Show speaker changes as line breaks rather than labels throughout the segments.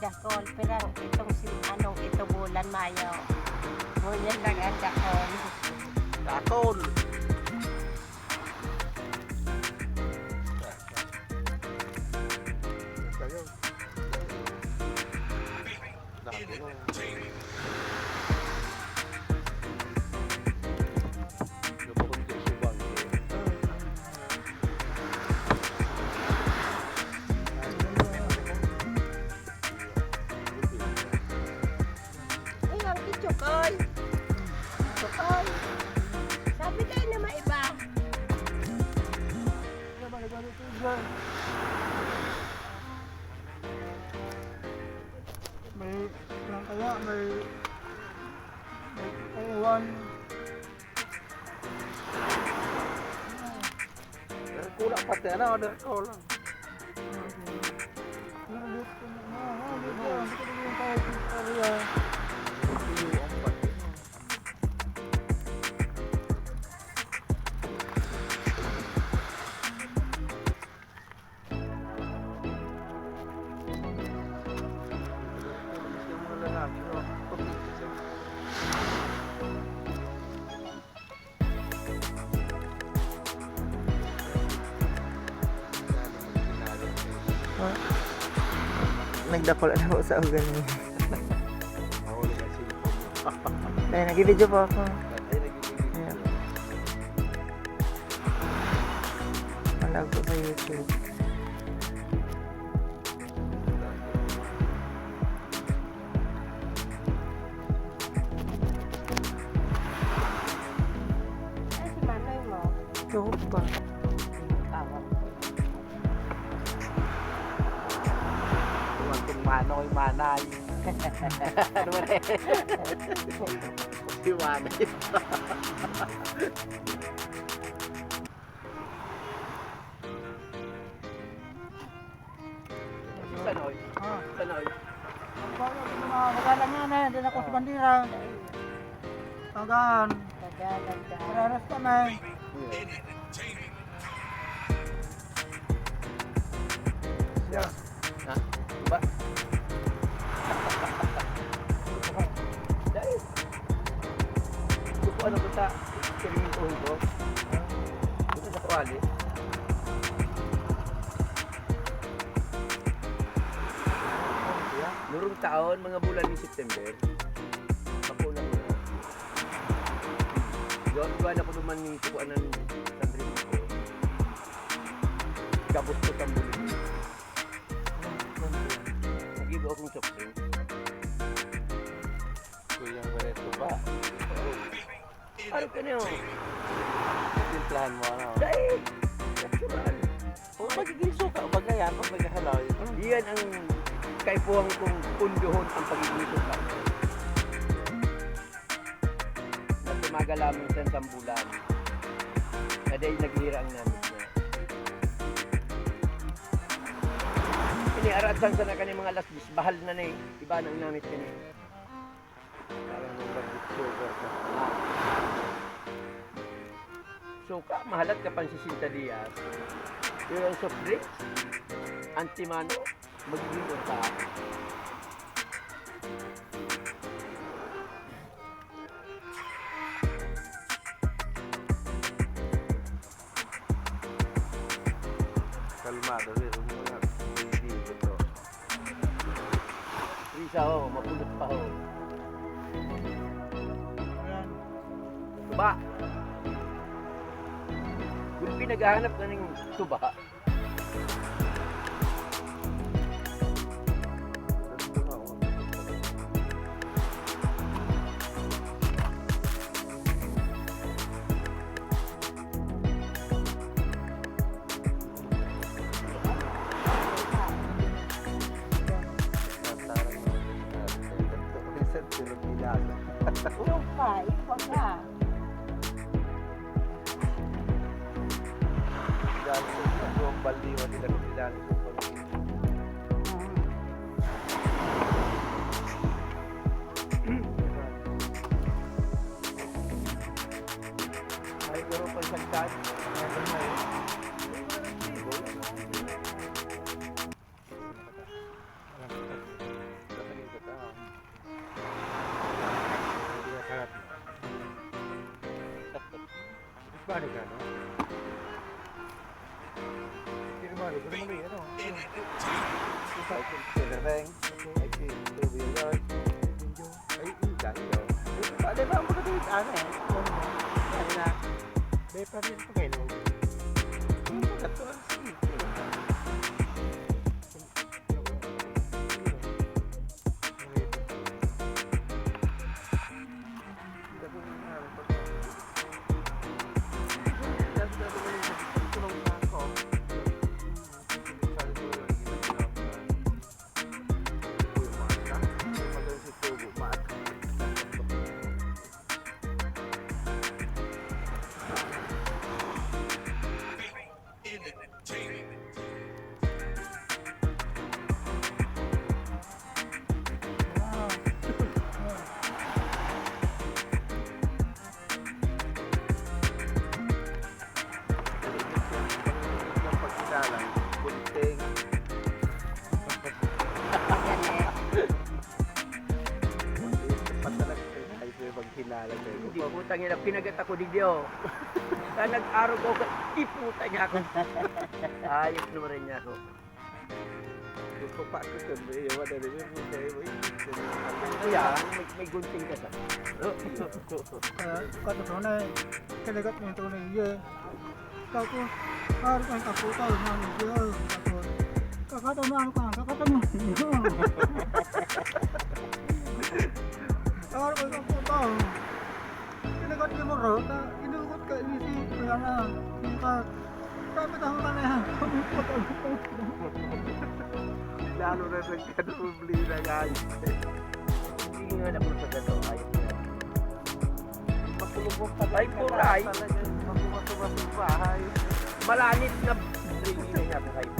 dakol. Pero itong ito bulan Mayo. Ngunyan lang ang dakol.
Dakol. Kayo. Dakol.
Chokoy. Chokoy. Sabi kayo na maiba.
May lang kaya may uwan.
Kulang pati ano, kulang.
Nagdakol na ako sa ugan niya. Dahil nag-video po ako. Ayan. Malag ko sa YouTube.
Ay, si Manoy mo.
Tuhog pa.
Tawag.
Tuwantong manoy, manay. Ano ba rin? Si manay. Sanoy. Sanoy.
Magalang yan eh, din ako sa bandira. Tagaan.
Tagalan ka.
Mararas kami.
Yeah. Ha? Ba? Dahil. Gusto ano ko sa swimming pool ko? Gusto sa kawali? Nurong taon, mga bulan ni September. Makulang mo na. Gawa na ko naman yung kukuan ng sandrin ko. Kapos ko tambulin. Nagibo akong soft drink.
Kuyang Barreto ba?
Ano ka niyo?
Timplahan mo ano?
Dahil! Natural.
O magiging suka o bagayan pag naghahalaw yun.
Iyan ang kaipuhan kong punduhon ang pagiging suka. Na tumagalamang sa sambulan. Na dahil naghihira ang namit niya. Iniaratan sa na kani mga lasbis, bahal na na eh. Iba na ang namit niya eh.
Parang nung sugar ka.
Suka, mahalat ka pang 60 diyas. Yung soft drinks, antimano, magiging unta.
Kalmado rin. Mga hindi ito.
Isa ho, mapulot pa ho.
Ayan.
Tuba. Kung pinaghahanap ka ng tuba,
Ganito na ako. Tatarang mo rin natin. Ganito ko rin sa Pilipinas.
Yung pa, ikaw ka.
Galing ko na. Buong baldiwa nila kung nilalim ko pag
ay pero pag sagtad, meron na yun.
Paano ka, no? Firmado ko naman eh, ano? Silvereng, ay two-wheeler, ay ikan yun. Paano ba ang mga dito? Ano eh? Ano na? May pa rin pa kayo, no? Katuan siya.
Hindi putang ina, pinagat ako di Dio. Kaya nag-araw ko, iputa niya ako. Ayos naman rin niya ako. Kuya, may gunting ka sa.
Katotoo na eh. Kalagat mo yung tunay niya. Tapos, harap ang kaputaw namin siya. Tapos, kakataw na ano ka, kakataw mo. Harap ang kaputaw. Kalagat niya mo ro, na inugot ka inisi. Kaya na, inukat. Kapit ako ka na yan.
Lalo na nagkadubli na guys.
Hindi nga na po sa gano'n, ayos na.
Makulubok ka
Ay, puray.
Makumasubas yung bahay.
Malanit na drinking na niya po kayo.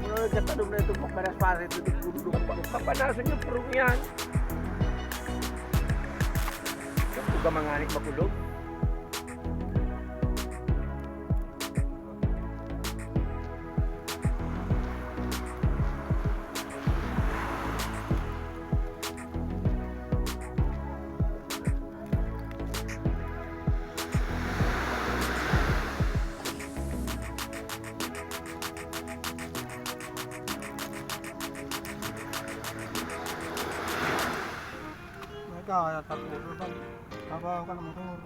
Muna nagkatadong na itong pagparas-paras ito ng gulong.
Papanasan yung prong yan. Kapag ka manganit makulog.
Kaya tapulo ba? Tabaw ka ng motor.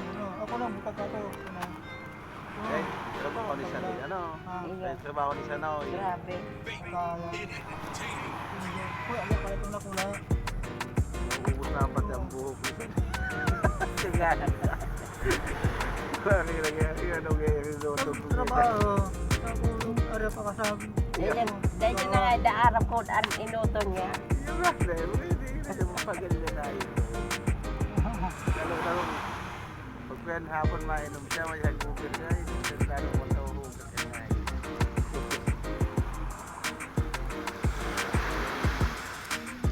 Ano, ako lang pagkataw ko na.
Eh, trabaho ni Sanay, ano? Trabaho ni Sanay.
Grabe.
Kaya. Kuya, ano pala itong nakula?
Nauubos na pati ang buhok nito. Tingnan. Parang yan, ano ngayon
Ang trabaho. Tapos, ari pa kasabi.
Dahil na nga daarap ko ang inuto niya.
Yung ras na yun, hindi kasi mapagaling na yun. Talong-talong. Pag yan hapon mainom siya, may hagugil siya, hindi lalo mo sa uhugas siya nga yun.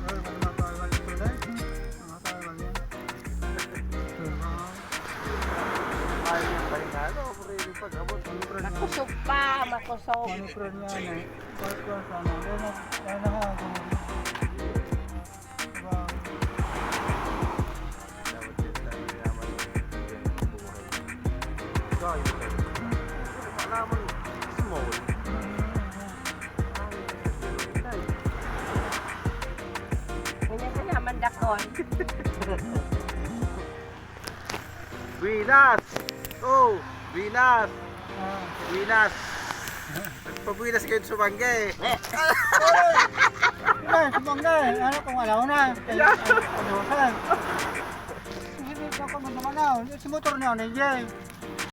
Ay, may makakawal ito na. Makakawal yan.
Ayaw yung pahinga, ano? Pwede pag-abot.
Makusog pa, makusog.
Ano friend niya na? Kahit ko sana. Yan na ha. Diba?
Dapat yun lang yaman yung buhay. Ikaw yun kayo. Malaman, small.
Ganyan ka naman dakon.
Winas! Oh! Winas!
Ah.
Winas! Pagwinas kayo sa bangga eh.
Ay, subang na eh. Ano kung alaw na? Adosan. Hindi ko naman na. Si motor na, nandiyan.